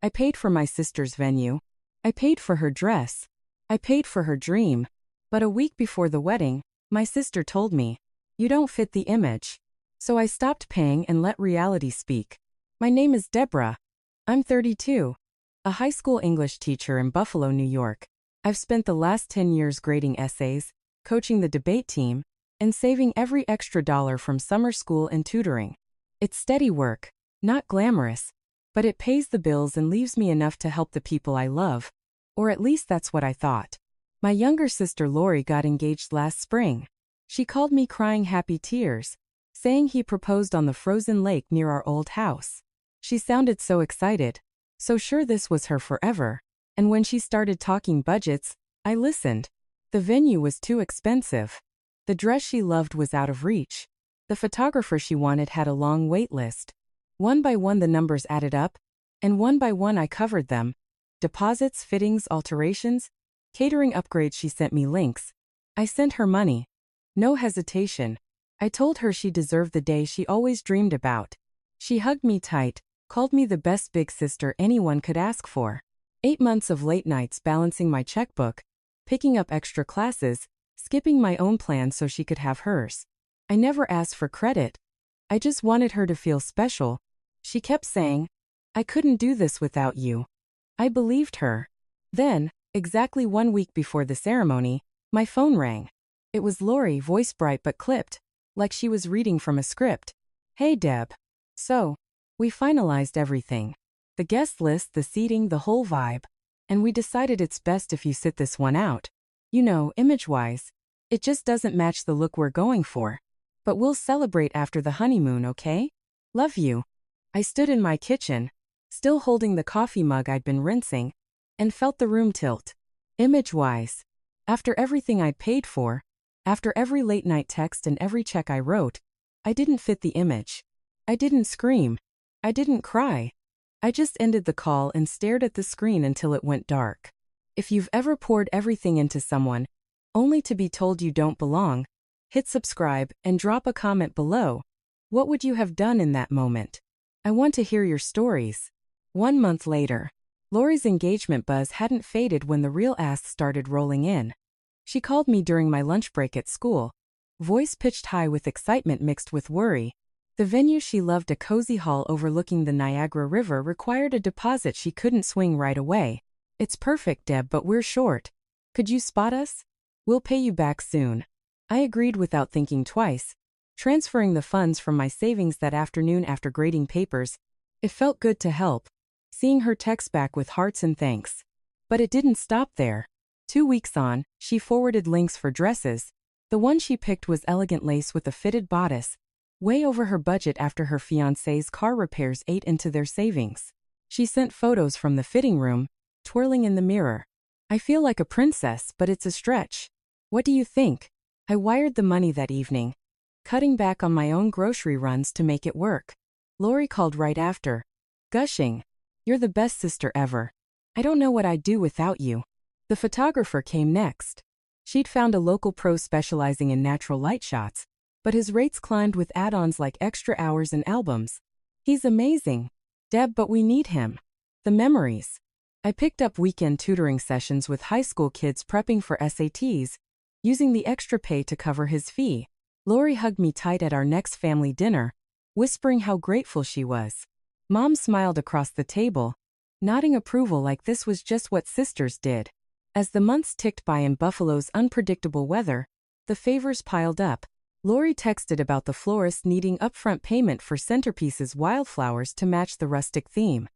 I paid for my sister's venue. I paid for her dress. I paid for her dream. But a week before the wedding, my sister told me, "You don't fit the image." So I stopped paying and let reality speak. My name is Deborah. I'm 32. A high school English teacher in Buffalo, New York. I've spent the last 10 years grading essays, coaching the debate team, and saving every extra dollar from summer school and tutoring. It's steady work, not glamorous, but it pays the bills and leaves me enough to help the people I love. Or at least that's what I thought. My younger sister Lori got engaged last spring. She called me crying happy tears, saying he proposed on the frozen lake near our old house. She sounded so excited, so sure this was her forever. And when she started talking budgets, I listened. The venue was too expensive. The dress she loved was out of reach. The photographer she wanted had a long wait list. One by one the numbers added up, and one by one I covered them. Deposits, fittings, alterations, catering upgrades. She sent me links. I sent her money. No hesitation. I told her she deserved the day she always dreamed about. She hugged me tight, called me the best big sister anyone could ask for. 8 months of late nights balancing my checkbook, picking up extra classes, skipping my own plans so she could have hers. I never asked for credit. I just wanted her to feel special. She kept saying, "I couldn't do this without you." I believed her. Then, exactly 1 week before the ceremony, my phone rang. It was Lori, voice bright but clipped, like she was reading from a script. "Hey Deb. So, we finalized everything. The guest list, the seating, the whole vibe. And we decided it's best if you sit this one out. You know, image-wise, it just doesn't match the look we're going for. But we'll celebrate after the honeymoon, okay? Love you." I stood in my kitchen, still holding the coffee mug I'd been rinsing, and felt the room tilt. Image-wise, after everything I'd paid for, after every late-night text and every check I wrote, I didn't fit the image. I didn't scream. I didn't cry. I just ended the call and stared at the screen until it went dark. If you've ever poured everything into someone, only to be told you don't belong, hit subscribe and drop a comment below. What would you have done in that moment? I want to hear your stories. 1 month later, Lori's engagement buzz hadn't faded when the real asks started rolling in. She called me during my lunch break at school, voice pitched high with excitement mixed with worry. The venue she loved, a cozy hall overlooking the Niagara River, required a deposit she couldn't swing right away. "It's perfect, Deb, but we're short. Could you spot us? We'll pay you back soon." I agreed without thinking twice, transferring the funds from my savings that afternoon after grading papers. It felt good to help, seeing her text back with hearts and thanks. But it didn't stop there. 2 weeks on, she forwarded links for dresses. The one she picked was elegant lace with a fitted bodice, way over her budget after her fiancé's car repairs ate into their savings. She sent photos from the fitting room, twirling in the mirror. "I feel like a princess, but it's a stretch. What do you think?" I wired the money that evening, cutting back on my own grocery runs to make it work. Lori called right after, gushing, "You're the best sister ever. I don't know what I'd do without you." The photographer came next. She'd found a local pro specializing in natural light shots, but his rates climbed with add-ons like extra hours and albums. "He's amazing, Deb, but we need him." The memories. I picked up weekend tutoring sessions with high school kids prepping for SATs, using the extra pay to cover his fee. Lori hugged me tight at our next family dinner, whispering how grateful she was. Mom smiled across the table, nodding approval like this was just what sisters did. As the months ticked by in Buffalo's unpredictable weather, the favors piled up. Lori texted about the florist needing upfront payment for centerpieces wildflowers to match the rustic theme.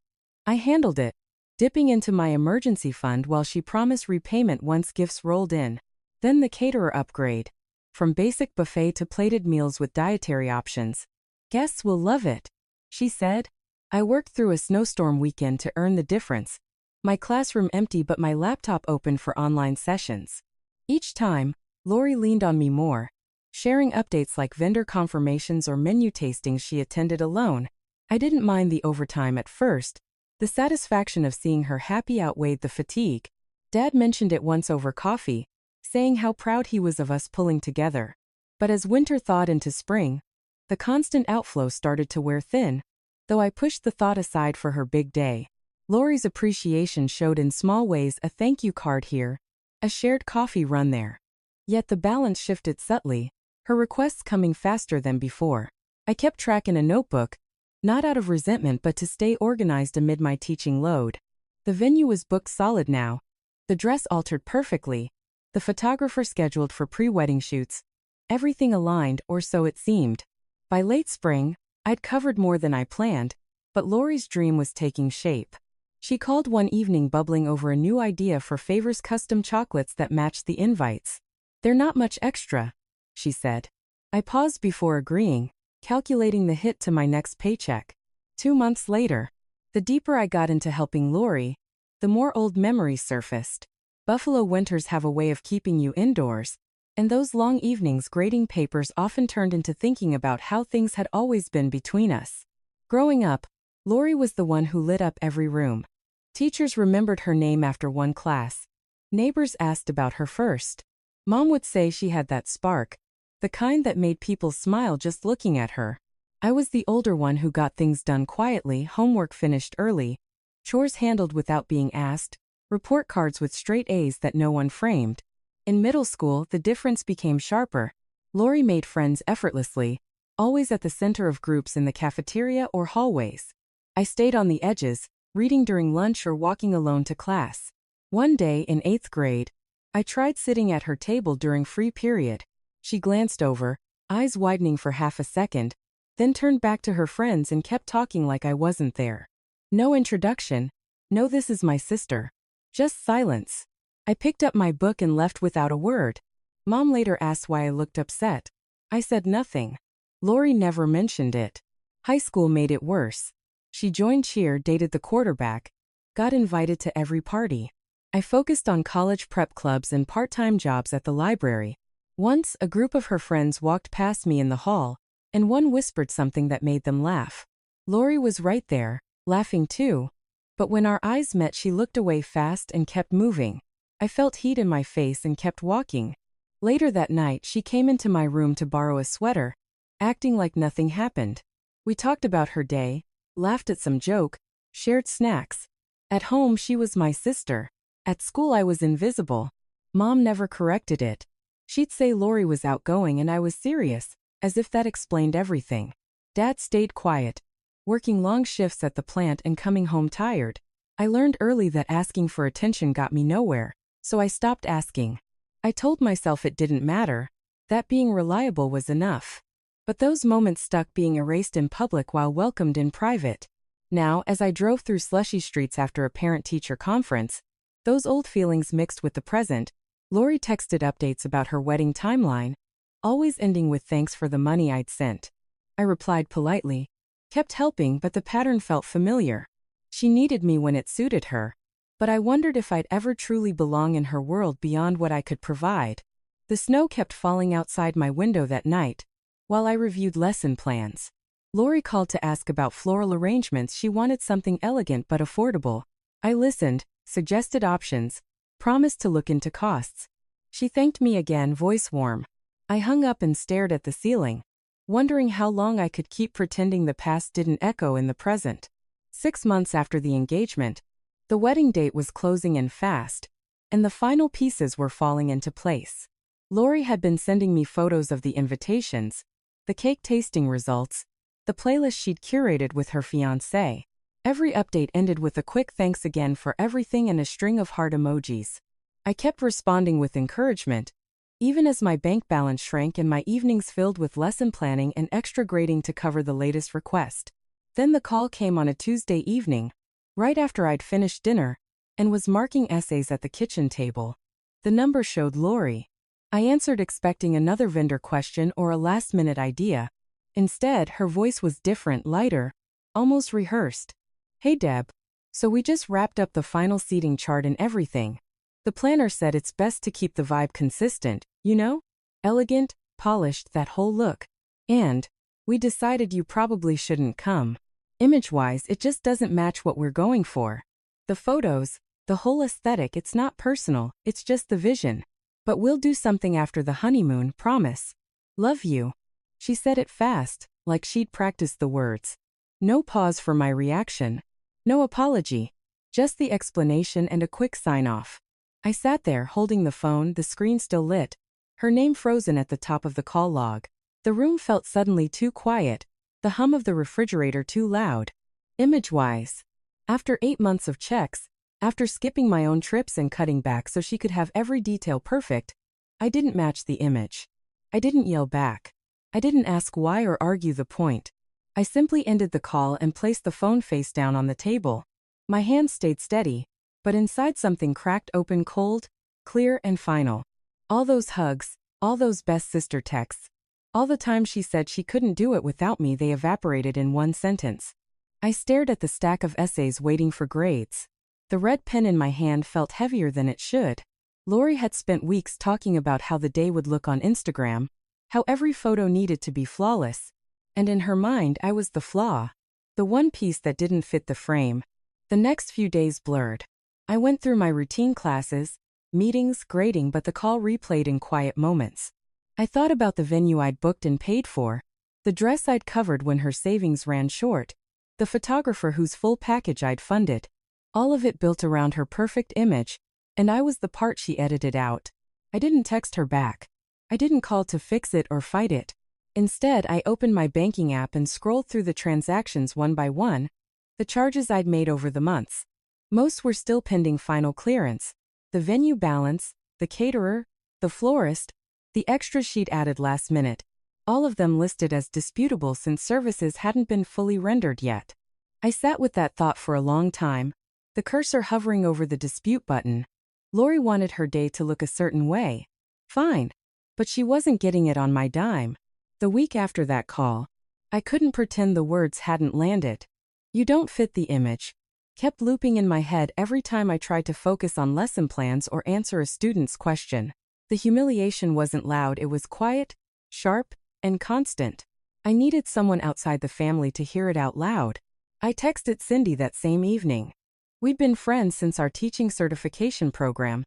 I handled it, dipping into my emergency fund while she promised repayment once gifts rolled in. Then the caterer upgrade. From basic buffet to plated meals with dietary options. "Guests will love it," she said. I worked through a snowstorm weekend to earn the difference. My classroom empty but my laptop open for online sessions. Each time, Lori leaned on me more, sharing updates like vendor confirmations or menu tastings she attended alone. I didn't mind the overtime at first. The satisfaction of seeing her happy outweighed the fatigue. Dad mentioned it once over coffee, saying how proud he was of us pulling together. But as winter thawed into spring, the constant outflow started to wear thin, though I pushed the thought aside for her big day. Lori's appreciation showed in small ways: a thank you card here, a shared coffee run there. Yet the balance shifted subtly, her requests coming faster than before. I kept track in a notebook, not out of resentment but to stay organized amid my teaching load. The venue was booked solid now. The dress altered perfectly. The photographer scheduled for pre-wedding shoots. Everything aligned, or so it seemed. By late spring, I'd covered more than I planned, but Lori's dream was taking shape. She called one evening bubbling over a new idea for Favor's custom chocolates that matched the invites. "They're not much extra," she said. I paused before agreeing, calculating the hit to my next paycheck. 2 months later, the deeper I got into helping Lori, the more old memories surfaced. Buffalo winters have a way of keeping you indoors, and those long evenings grading papers often turned into thinking about how things had always been between us. Growing up, Lori was the one who lit up every room. Teachers remembered her name after one class. Neighbors asked about her first. Mom would say she had that spark, the kind that made people smile just looking at her. I was the older one who got things done quietly, homework finished early, chores handled without being asked, report cards with straight A's that no one framed. In middle school, the difference became sharper. Lori made friends effortlessly, always at the center of groups in the cafeteria or hallways. I stayed on the edges, reading during lunch or walking alone to class. One day in 8th grade, I tried sitting at her table during free period. She glanced over, eyes widening for half a second, then turned back to her friends and kept talking like I wasn't there. No introduction, no "this is my sister." Just silence. I picked up my book and left without a word. Mom later asked why I looked upset. I said nothing. Lori never mentioned it. High school made it worse. She joined cheer, dated the quarterback, got invited to every party. I focused on college prep clubs and part-time jobs at the library. Once, a group of her friends walked past me in the hall, and one whispered something that made them laugh. Lori was right there, laughing too. But when our eyes met, she looked away fast and kept moving. I felt heat in my face and kept walking. Later that night, she came into my room to borrow a sweater, acting like nothing happened. We talked about her day, laughed at some joke, shared snacks. At home, she was my sister. At school, I was invisible. Mom never corrected it. She'd say Lori was outgoing and I was serious, as if that explained everything. Dad stayed quiet, working long shifts at the plant and coming home tired. I learned early that asking for attention got me nowhere, so I stopped asking. I told myself it didn't matter, that being reliable was enough. But those moments stuck, being erased in public while welcomed in private. Now, as I drove through slushy streets after a parent-teacher conference, those old feelings mixed with the present. Lori texted updates about her wedding timeline, always ending with "thanks for the money I'd sent." I replied politely, kept helping, but the pattern felt familiar. She needed me when it suited her, but I wondered if I'd ever truly belong in her world beyond what I could provide. The snow kept falling outside my window that night, while I reviewed lesson plans. Lori called to ask about floral arrangements. She wanted something elegant but affordable. I listened, suggested options, promised to look into costs. She thanked me again, voice warm. I hung up and stared at the ceiling, wondering how long I could keep pretending the past didn't echo in the present. 6 months after the engagement, the wedding date was closing in fast, and the final pieces were falling into place. Lori had been sending me photos of the invitations, the cake tasting results, the playlist she'd curated with her fiancé. Every update ended with a quick "thanks again for everything" and a string of heart emojis. I kept responding with encouragement, even as my bank balance shrank and my evenings filled with lesson planning and extra grading to cover the latest request. Then the call came on a Tuesday evening, right after I'd finished dinner, and was marking essays at the kitchen table. The number showed Lori. I answered, expecting another vendor question or a last-minute idea. Instead, her voice was different, lighter, almost rehearsed. "Hey Deb. So we just wrapped up the final seating chart and everything. The planner said it's best to keep the vibe consistent, you know? Elegant, polished, that whole look. And we decided you probably shouldn't come. Image-wise, it just doesn't match what we're going for. The photos, the whole aesthetic, it's not personal, it's just the vision. But we'll do something after the honeymoon, promise. Love you." She said it fast, like she'd practiced the words. No pause for my reaction. No apology. Just the explanation and a quick sign-off. I sat there holding the phone, the screen still lit, her name frozen at the top of the call log. The room felt suddenly too quiet, the hum of the refrigerator too loud. Image-wise. After 8 months of checks, after skipping my own trips and cutting back so she could have every detail perfect, I didn't match the image. I didn't yell back. I didn't ask why or argue the point. I simply ended the call and placed the phone face down on the table. My hand stayed steady, but inside something cracked open cold, clear and final. All those hugs, all those best sister texts, all the time she said she couldn't do it without me, they evaporated in one sentence. I stared at the stack of essays waiting for grades. The red pen in my hand felt heavier than it should. Lori had spent weeks talking about how the day would look on Instagram, how every photo needed to be flawless. And in her mind, I was the flaw. The one piece that didn't fit the frame. The next few days blurred. I went through my routine classes, meetings, grading, but the call replayed in quiet moments. I thought about the venue I'd booked and paid for, the dress I'd covered when her savings ran short, the photographer whose full package I'd funded. All of it built around her perfect image, and I was the part she edited out. I didn't text her back. I didn't call to fix it or fight it. Instead, I opened my banking app and scrolled through the transactions one by one, the charges I'd made over the months. Most were still pending final clearance. The venue balance, the caterer, the florist, the extra sheet added last minute. All of them listed as disputable since services hadn't been fully rendered yet. I sat with that thought for a long time, the cursor hovering over the dispute button. Lori wanted her day to look a certain way. Fine. But she wasn't getting it on my dime. The week after that call, I couldn't pretend the words hadn't landed. You don't fit the image. Kept looping in my head every time I tried to focus on lesson plans or answer a student's question. The humiliation wasn't loud, it was quiet, sharp, and constant. I needed someone outside the family to hear it out loud. I texted Cindy that same evening. We'd been friends since our teaching certification program,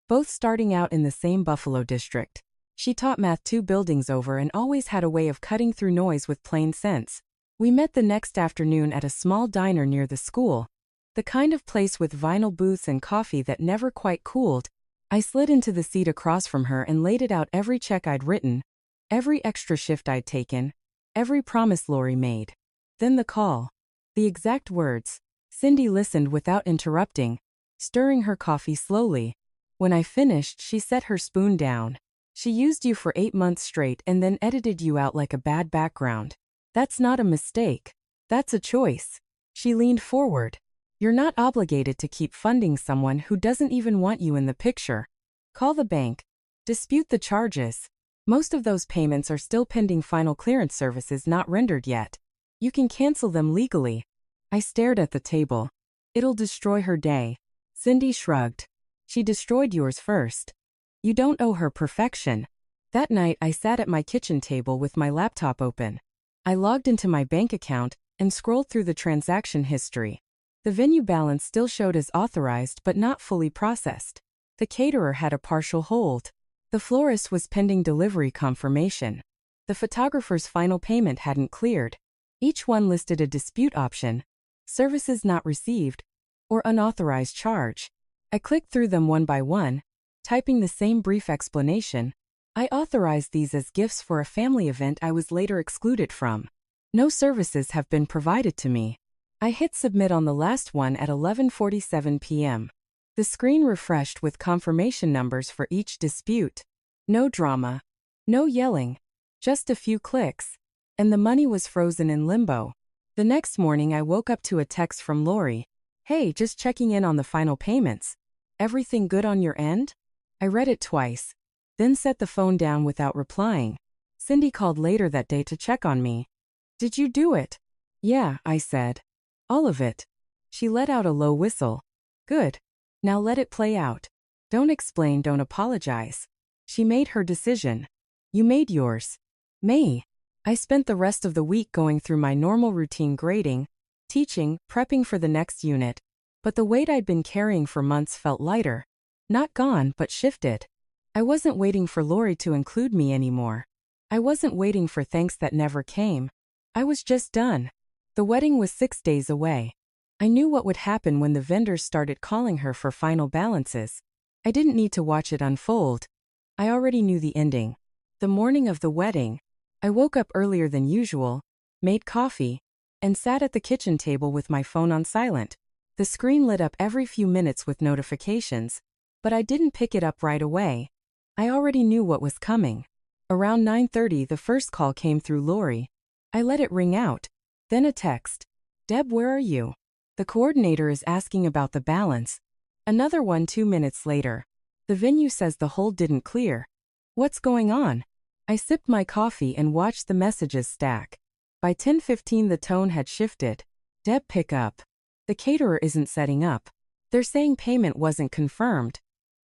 both starting out in the same Buffalo district. She taught math 2 buildings over and always had a way of cutting through noise with plain sense. We met the next afternoon at a small diner near the school, the kind of place with vinyl booths and coffee that never quite cooled. I slid into the seat across from her and laid it out every check I'd written, every extra shift I'd taken, every promise Lori made. Then the call. The exact words. Cindy listened without interrupting, stirring her coffee slowly. When I finished, she set her spoon down. She used you for 8 months straight and then edited you out like a bad background. That's not a mistake. That's a choice. She leaned forward. You're not obligated to keep funding someone who doesn't even want you in the picture. Call the bank. Dispute the charges. Most of those payments are still pending final clearance, services not rendered yet. You can cancel them legally. I stared at the table. It'll destroy her day. Cindy shrugged. She destroyed yours first. You don't owe her perfection. That night I sat at my kitchen table with my laptop open. I logged into my bank account and scrolled through the transaction history. The venue balance still showed as authorized but not fully processed. The caterer had a partial hold. The florist was pending delivery confirmation. The photographer's final payment hadn't cleared. Each one listed a dispute option, services not received, or unauthorized charge. I clicked through them one by one, typing the same brief explanation. I authorized these as gifts for a family event I was later excluded from. No services have been provided to me. I hit submit on the last one at 11:47 p.m. The screen refreshed with confirmation numbers for each dispute. No drama. No yelling. Just a few clicks. And the money was frozen in limbo. The next morning I woke up to a text from Lori. Hey, just checking in on the final payments. Everything good on your end? I read it twice, then set the phone down without replying. Cindy called later that day to check on me. Did you do it? Yeah, I said. All of it. She let out a low whistle. Good. Now let it play out. Don't explain, don't apologize. She made her decision. You made yours. May. I spent the rest of the week going through my normal routine, grading, teaching, prepping for the next unit. But the weight I'd been carrying for months felt lighter. Not gone, but shifted. I wasn't waiting for Lori to include me anymore. I wasn't waiting for thanks that never came. I was just done. The wedding was 6 days away. I knew what would happen when the vendors started calling her for final balances. I didn't need to watch it unfold. I already knew the ending. The morning of the wedding, I woke up earlier than usual, made coffee, and sat at the kitchen table with my phone on silent. The screen lit up every few minutes with notifications, but I didn't pick it up right away. I already knew what was coming. Around 9:30, the first call came through Lori. I let it ring out. Then a text. Deb, where are you? The coordinator is asking about the balance. Another one 2 minutes later. The venue says the hold didn't clear. What's going on? I sipped my coffee and watched the messages stack. By 10:15 the tone had shifted. Deb, pick up. The caterer isn't setting up. They're saying payment wasn't confirmed.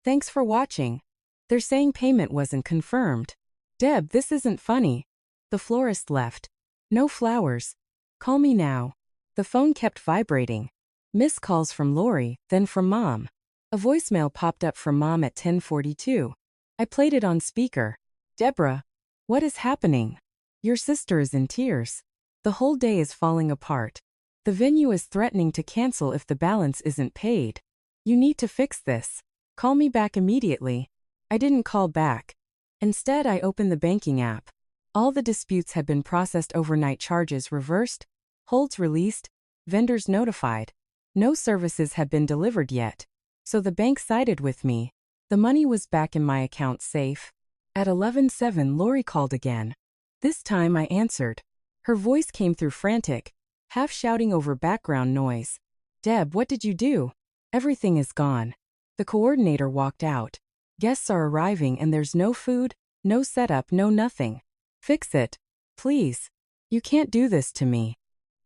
Thanks for watching. They're saying payment wasn't confirmed. Deb, this isn't funny. The florist left. No flowers. Call me now. The phone kept vibrating. Missed calls from Lori, then from Mom. A voicemail popped up from Mom at 10:42. I played it on speaker. Deborah, what is happening? Your sister is in tears. The whole day is falling apart. The venue is threatening to cancel if the balance isn't paid. You need to fix this. Call me back immediately. I didn't call back. Instead, I opened the banking app. All the disputes had been processed, overnight charges reversed, holds released, vendors notified. No services had been delivered yet. So the bank sided with me. The money was back in my account safe. At 11:07, Lori called again. This time I answered. Her voice came through frantic, half shouting over background noise. Deb, what did you do? Everything is gone. The coordinator walked out. Guests are arriving and there's no food, no setup, no nothing. Fix it. Please. You can't do this to me.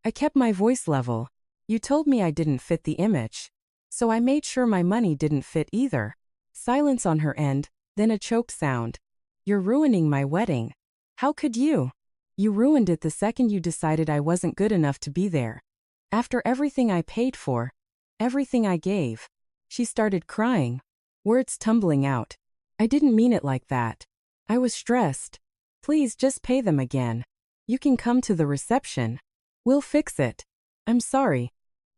I kept my voice level. You told me I didn't fit the image. So I made sure my money didn't fit either. Silence on her end, then a choked sound. You're ruining my wedding. How could you? You ruined it the second you decided I wasn't good enough to be there. After everything I paid for, everything I gave. She started crying, words tumbling out. I didn't mean it like that. I was stressed. Please just pay them again. You can come to the reception. We'll fix it. I'm sorry.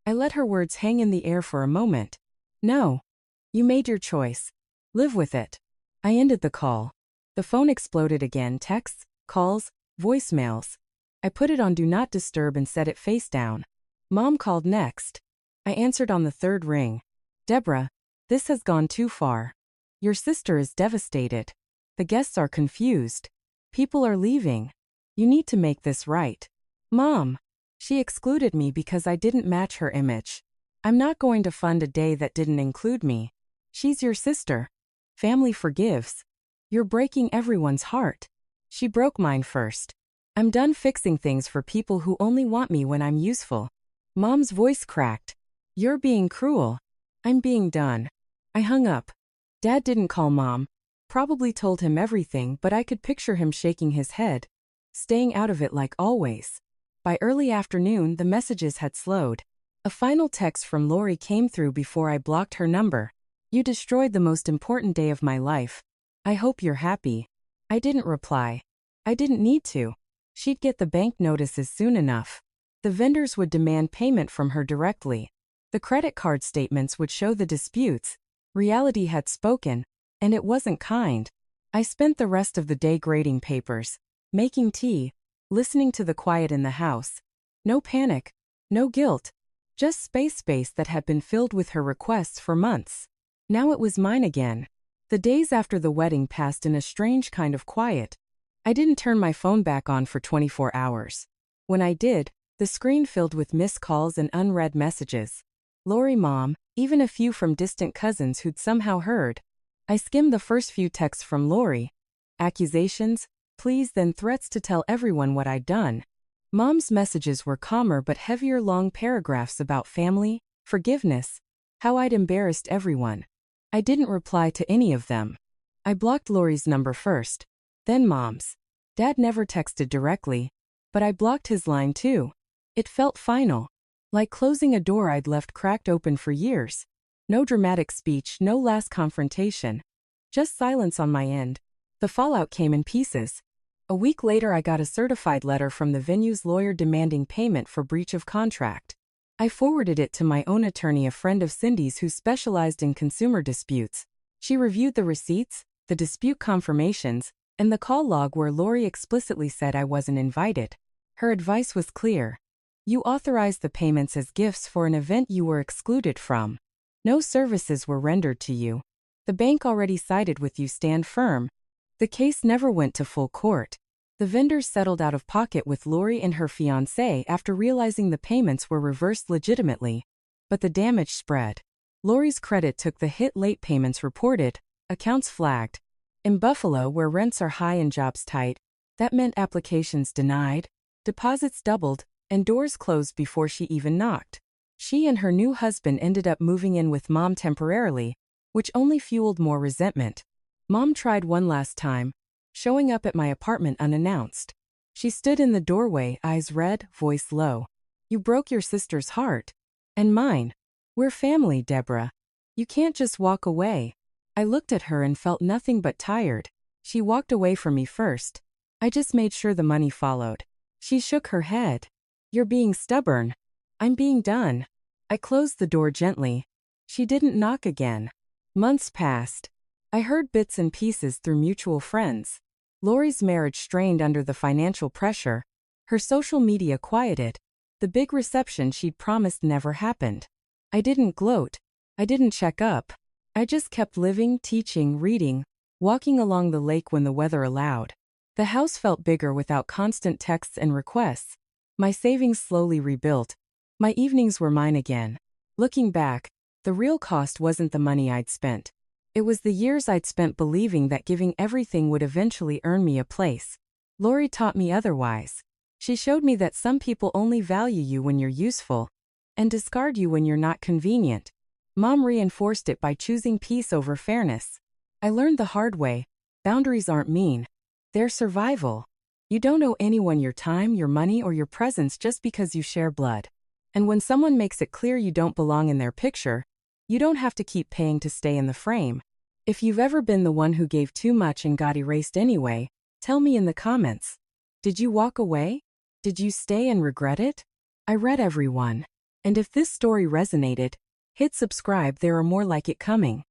I let her words hang in the air for a moment. No. You made your choice. Live with it. I ended the call. The phone exploded again, texts, calls, voicemails. I put it on Do Not Disturb and set it face down. Mom called next. I answered on the third ring. Deborah, this has gone too far. Your sister is devastated. The guests are confused. People are leaving. You need to make this right. Mom. She excluded me because I didn't match her image. I'm not going to fund a day that didn't include me. She's your sister. Family forgives. You're breaking everyone's heart. She broke mine first. I'm done fixing things for people who only want me when I'm useful. Mom's voice cracked. You're being cruel. I'm being done. I hung up. Dad didn't call Mom. Probably told him everything, but I could picture him shaking his head. Staying out of it like always. By early afternoon, the messages had slowed. A final text from Lori came through before I blocked her number. You destroyed the most important day of my life. I hope you're happy. I didn't reply. I didn't need to. She'd get the bank notices soon enough. The vendors would demand payment from her directly. The credit card statements would show the disputes. Reality had spoken, and it wasn't kind. I spent the rest of the day grading papers, making tea, listening to the quiet in the house. No panic, no guilt, just space that had been filled with her requests for months. Now it was mine again. The days after the wedding passed in a strange kind of quiet. I didn't turn my phone back on for 24 hours. When I did, the screen filled with missed calls and unread messages. Lori, Mom, even a few from distant cousins who'd somehow heard. I skimmed the first few texts from Lori. Accusations, pleas, then threats to tell everyone what I'd done. Mom's messages were calmer but heavier, long paragraphs about family, forgiveness, how I'd embarrassed everyone. I didn't reply to any of them. I blocked Lori's number first, then Mom's. Dad never texted directly, but I blocked his line too. It felt final, like closing a door I'd left cracked open for years. No dramatic speech, no last confrontation. Just silence on my end. The fallout came in pieces. A week later I got a certified letter from the venue's lawyer demanding payment for breach of contract. I forwarded it to my own attorney, a friend of Cindy's who specialized in consumer disputes. She reviewed the receipts, the dispute confirmations, and the call log where Lori explicitly said I wasn't invited. Her advice was clear. You authorized the payments as gifts for an event you were excluded from. No services were rendered to you. The bank already sided with you. Stand firm. The case never went to full court. The vendors settled out of pocket with Lori and her fiancé after realizing the payments were reversed legitimately. But the damage spread. Lori's credit took the hit. Late payments reported, accounts flagged. In Buffalo, where rents are high and jobs tight, that meant applications denied, deposits doubled, and doors closed before she even knocked. She and her new husband ended up moving in with Mom temporarily, which only fueled more resentment. Mom tried one last time, showing up at my apartment unannounced. She stood in the doorway, eyes red, voice low. You broke your sister's heart. And mine. We're family, Deborah. You can't just walk away. I looked at her and felt nothing but tired. She walked away from me first. I just made sure the money followed. She shook her head. You're being stubborn. I'm being done. I closed the door gently. She didn't knock again. Months passed. I heard bits and pieces through mutual friends. Lori's marriage strained under the financial pressure. Her social media quieted. The big reception she'd promised never happened. I didn't gloat. I didn't check up. I just kept living, teaching, reading, walking along the lake when the weather allowed. The house felt bigger without constant texts and requests. My savings slowly rebuilt. My evenings were mine again. Looking back, the real cost wasn't the money I'd spent. It was the years I'd spent believing that giving everything would eventually earn me a place. Lori taught me otherwise. She showed me that some people only value you when you're useful, and discard you when you're not convenient. Mom reinforced it by choosing peace over fairness. I learned the hard way. Boundaries aren't mean. They're survival. You don't owe anyone your time, your money, or your presence just because you share blood. And when someone makes it clear you don't belong in their picture, you don't have to keep paying to stay in the frame. If you've ever been the one who gave too much and got erased anyway, tell me in the comments. Did you walk away? Did you stay and regret it? I read every one. And if this story resonated, hit subscribe. There are more like it coming.